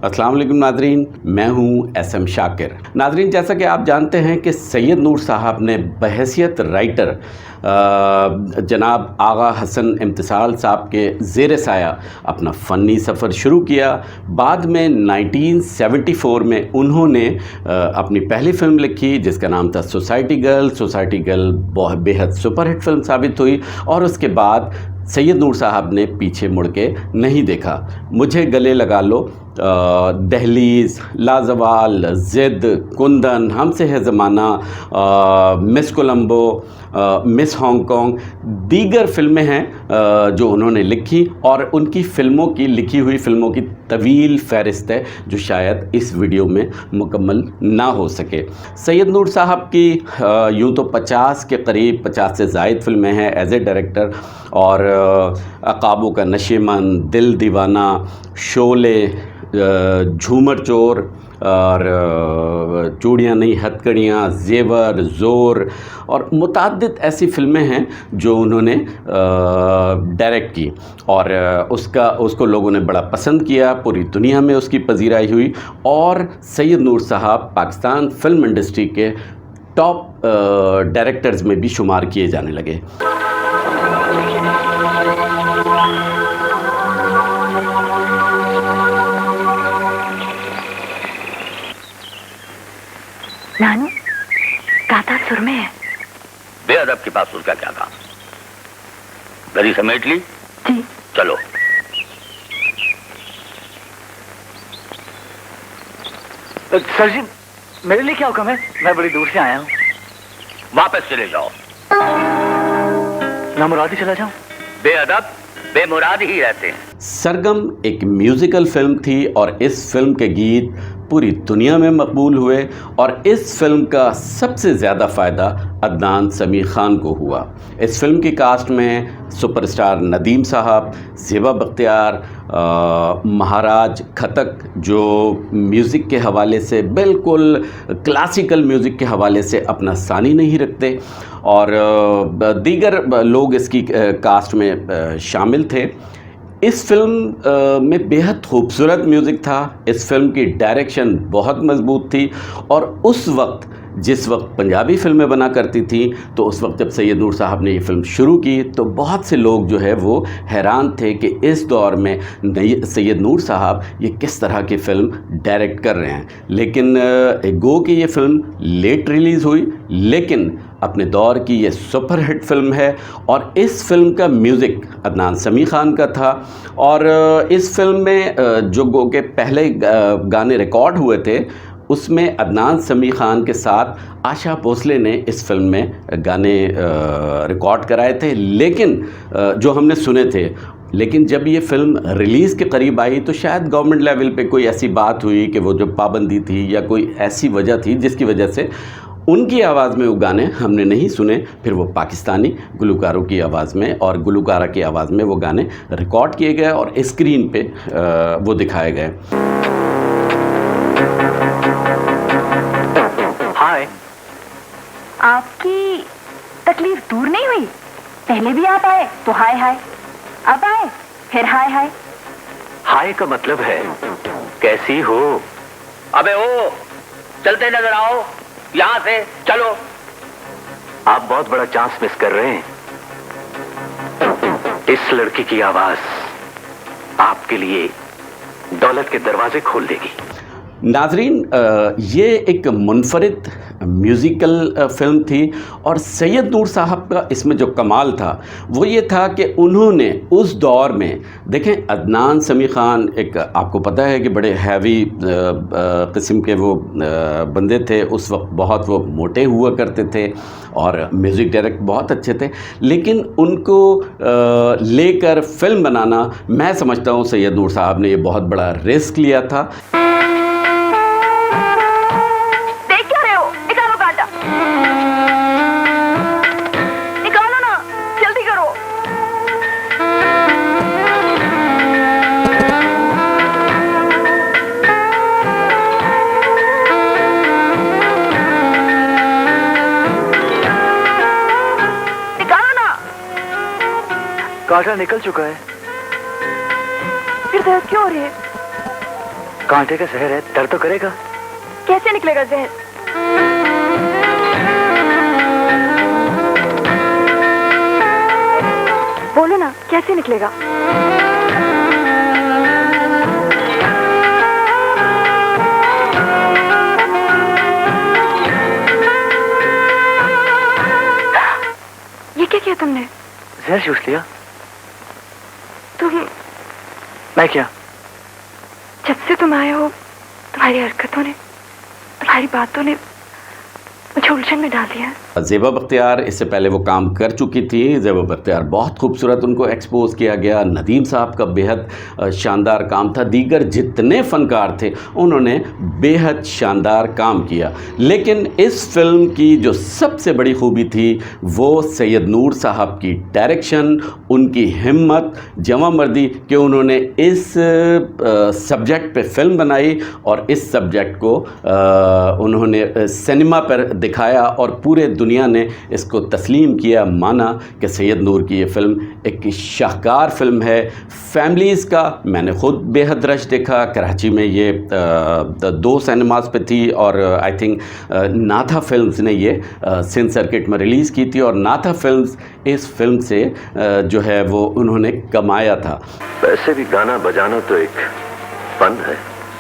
अस्सलाम वालेकुम नाजरीन, मैं हूं एसएम शाकिर। नाजरीन, जैसा कि आप जानते हैं कि सैयद नूर साहब ने बहैसियत राइटर जनाब आगा हसन इम्तिसाल साहब के ज़ेर साया अपना फ़नी सफ़र शुरू किया। बाद में 1974 में उन्होंने अपनी पहली फ़िल्म लिखी जिसका नाम था सोसाइटी गर्ल। सोसाइटी गर्ल बहुत बेहद सुपरहिट फ़िल्म साबित हुई और उसके बाद सैयद नूर साहब ने पीछे मुड़ के नहीं देखा। मुझे गले लगा लो, दहलीज़, लाजवाल, ज़िद, कुंदन, हमसे है ज़माना, मिस कोलंबो, मिस हांगकांग, दीगर फ़िल्में हैं जो उन्होंने लिखी और उनकी फ़िल्मों की लिखी हुई फ़िल्मों की तवील फ़हरिस्त है जो शायद इस वीडियो में मुकम्मल ना हो सके। सैयद नूर साहब की यूँ तो 50 के करीब, 50 से ज़ायद फ़िल्में हैं एज ए डायरेक्टर, और अकाबों का नशीमन, दिल दीवाना, शोले, झूमर चोर और चूड़ियाँ नहीं हथकड़ियाँ, ज़ेवर, ज़ोर और मुतअद्दिद ऐसी फ़िल्में हैं जो उन्होंने डायरेक्ट की और उसको लोगों ने बड़ा पसंद किया। पूरी दुनिया में उसकी पजीराई हुई और सैयद नूर साहब पाकिस्तान फ़िल्म इंडस्ट्री के टॉप डायरेक्टर्स में भी शुमार किए जाने लगे। नानू, गाता सुर में है। बेअदब के पास उसका क्या काम? गली समेट ली? जी। चलो। सर जी, मेरे लिए क्या हुक्म है? मैं बड़ी दूर से आया हूँ। वापस चले जाओ। ना मुरादी चला जाऊँ? बेअदब बेमुराद ही रहते हैं। सरगम एक म्यूज़िकल फ़िल्म थी और इस फिल्म के गीत पूरी दुनिया में मकबूल हुए और इस फिल्म का सबसे ज़्यादा फ़ायदा अदनान समी ख़ान को हुआ। इस फिल्म की कास्ट में सुपरस्टार नदीम साहब, ज़ेबा बख्तियार, महाराज खतक जो म्यूज़िक के हवाले से बिल्कुल क्लासिकल म्यूज़िक के हवाले से अपना सानी नहीं रखते, और दीगर लोग इसकी कास्ट में शामिल थे। इस फिल्म में बेहद खूबसूरत म्यूज़िक था। इस फिल्म की डायरेक्शन बहुत मजबूत थी और उस वक्त जिस वक्त पंजाबी फ़िल्में बना करती थी तो उस वक्त जब सैयद नूर साहब ने ये फ़िल्म शुरू की तो बहुत से लोग जो है वो हैरान थे कि इस दौर में सैयद नूर साहब ये किस तरह की फ़िल्म डायरेक्ट कर रहे हैं। लेकिन गो कि ये फ़िल्म लेट रिलीज़ हुई, लेकिन अपने दौर की ये सुपरहिट फ़िल्म है और इस फिल्म का म्यूज़िक अदनान समी ख़ान का था। और इस फिल्म में जो गो के पहले गाने रिकॉर्ड हुए थे उसमें अदनान समी ख़ान के साथ आशा भोसले ने इस फिल्म में गाने रिकॉर्ड कराए थे, लेकिन जो हमने सुने थे। लेकिन जब ये फ़िल्म रिलीज़ के करीब आई तो शायद गवर्नमेंट लेवल पे कोई ऐसी बात हुई कि वो जो पाबंदी थी या कोई ऐसी वजह थी जिसकी वजह से उनकी आवाज़ में वो गाने हमने नहीं सुने। फिर वो पाकिस्तानी गुलकारों की आवाज़ में और गुलकारा की आवाज़ में वो गाने रिकॉर्ड किए गए और स्क्रीन पे वो दिखाए गए। हाय। आपकी तकलीफ दूर नहीं हुई? पहले भी आप आए तो हाय हाय, अब आए फिर हाय हाय। हाय का मतलब है कैसी हो? अबे ओ, चलते नजर आओ, यहाँ से चलो। आप बहुत बड़ा चांस मिस कर रहे हैं। इस लड़की की आवाज आपके लिए दौलत के दरवाजे खोल देगी। नाजरीन, ये एक मुनफरिद म्यूज़िकल फ़िल्म थी और सैयद नूर साहब का इसमें जो कमाल था वो ये था कि उन्होंने उस दौर में देखें, अदनान समी ख़ान एक आपको पता है कि बड़े हैवी किस्म के वो बंदे थे। उस वक्त बहुत वो मोटे हुआ करते थे और म्यूज़िक डायरेक्ट बहुत अच्छे थे, लेकिन उनको लेकर फ़िल्म बनाना मैं समझता हूँ सैयद नूर साहब ने ये बहुत बड़ा रिस्क लिया था। कांटा निकल चुका है। फिर दर्द क्यों हो रही है? कांटे का जहर है, दर्द तो करेगा। कैसे निकलेगा जहर? बोलो ना, कैसे निकलेगा? ये क्या किया तुमने? जहर चूस लिया। तुम? मैं क्या? जब से तुम आए हो, तुम्हारी हरकतों ने, तुम्हारी बातों ने मुझे उलझन में डाल दिया। ज़ेबा बख्तियार इससे पहले वो काम कर चुकी थी। ज़ेबा बख्तियार बहुत खूबसूरत, उनको एक्सपोज किया गया। नदीम साहब का बेहद शानदार काम था। दीगर जितने फ़नकार थे उन्होंने बेहद शानदार काम किया। लेकिन इस फिल्म की जो सबसे बड़ी खूबी थी वो सैयद नूर साहब की डायरेक्शन, उनकी हिम्मत, जवामर्दी कि उन्होंने इस सब्जेक्ट पे फिल्म बनाई और इस सब्जेक्ट को उन्होंने सिनेमा पर दिखाया और पूरे दुनिया ने इसको तस्लीम किया, माना कि सैयद नूर की ये फ़िल्म एक शाहकार फ़िल्म है। फैमिलीज़ का मैंने ख़ुद बेहद रश देखा। कराची में ये 2 सिनेमास पे थी और आई थिंक नाथा फिल्म्स ने ये सिंध सर्किट में रिलीज़ की थी और नाथा फिल्म्स इस फिल्म से जो है वो उन्होंने कमाया था। वैसे भी गाना बजाना तो एक फन है।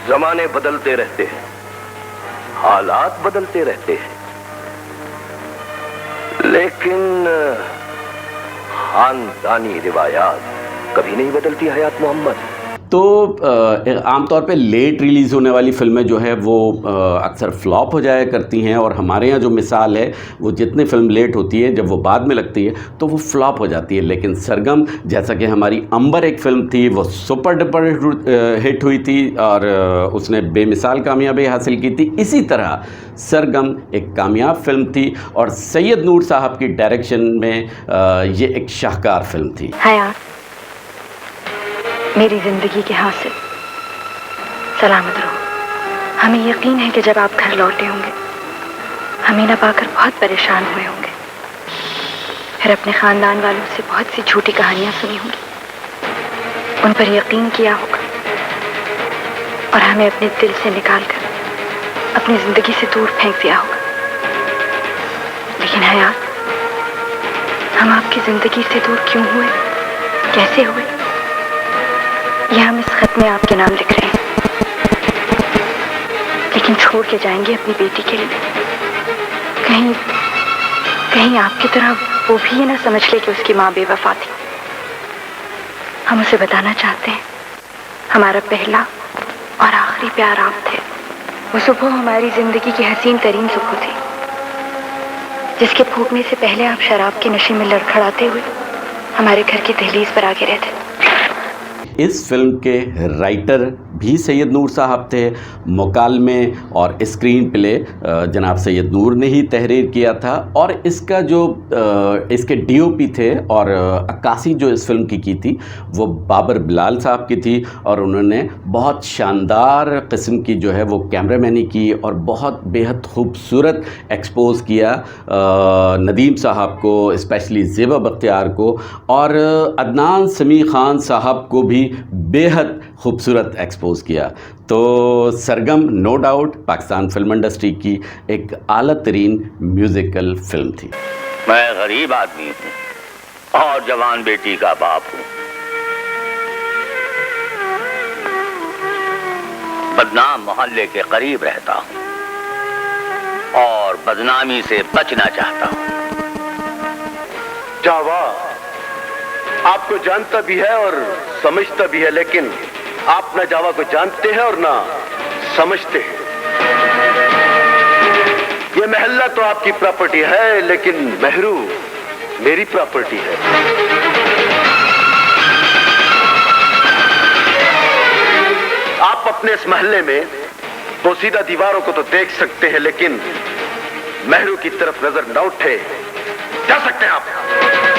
जमाने बदलते रहते हैं, हालात बदलते रहते हैं, लेकिन खानदानी रिवायात कभी नहीं बदलती हयात मोहम्मद। तो आमतौर पे लेट रिलीज़ होने वाली फ़िल्में जो है वो अक्सर फ्लॉप हो जाया करती हैं और हमारे यहाँ जो मिसाल है वो जितनी फ़िल्म लेट होती है जब वो बाद में लगती है तो वो फ्लॉप हो जाती है। लेकिन सरगम जैसा कि हमारी अंबर एक फ़िल्म थी वो सुपर डुपर हिट हुई थी और उसने बेमिसाल कामयाबी हासिल की थी। इसी तरह सरगम एक कामयाब फ़िल्म थी और सैयद नूर साहब की डायरेक्शन में ये एक शाहकार फ़िल्म थी। हयात मेरी जिंदगी के हासिल, सलामत रहो। हमें यकीन है कि जब आप घर लौटे होंगे हमें न पाकर बहुत परेशान हुए होंगे, फिर अपने ख़ानदान वालों से बहुत सी झूठी कहानियां सुनी होंगी, उन पर यकीन किया होगा और हमें अपने दिल से निकालकर अपनी ज़िंदगी से दूर फेंक दिया होगा। लेकिन हयात, हम आपकी ज़िंदगी से दूर क्यों हुए, कैसे हुए, यह हम इस खत में आपके नाम लिख रहे हैं। लेकिन छोड़ के जाएंगे अपनी बेटी के लिए। कहीं आपकी तरह वो भी ये ना समझ ले कि उसकी माँ बेवफा थी। हम उसे बताना चाहते हैं हमारा पहला और आखिरी प्यार आप थे। वो सुबह हमारी जिंदगी की हसीन तरीन सुबह थी जिसके फूकने से पहले आप शराब के नशे में लड़खड़ाते हुए हमारे घर की दहलीज पर आगे रहते थे। इस फिल्म के राइटर भी सैयद नूर साहब थे। मुकालमे और स्क्रीन प्ले जनाब सैयद नूर ने ही तहरीर किया था और इसका जो इसके डीओपी थे और अक्कासी जो इस फिल्म की थी वो बाबर बिलाल साहब की थी और उन्होंने बहुत शानदार किस्म की जो है वो कैमरामैनी की और बहुत बेहद खूबसूरत एक्सपोज किया नदीम साहब को, स्पेशली ज़ेबा बख्तियार को, और अदनान समी खान साहब को भी बेहद खूबसूरत एक्सपोज किया। तो Sargam no doubt Pakistan film industry की एक आला तरीन म्यूज़िकल फिल्म थी। मैं गरीब आदमी हूँ और जवान बेटी का बाप हूँ। बदनाम मोहल्ले के करीब रहता हूँ और बदनामी से बचना चाहता हूँ। जावा आपको जानता भी है और समझता भी है, लेकिन आप ना जावा को जानते हैं और ना समझते हैं। ये महल्ला तो आपकी प्रॉपर्टी है, लेकिन महरू मेरी प्रॉपर्टी है। आप अपने इस महल्ले में पोसीदा दीवारों को तो देख सकते हैं, लेकिन महरू की तरफ नजर न उठे। जा सकते हैं आप।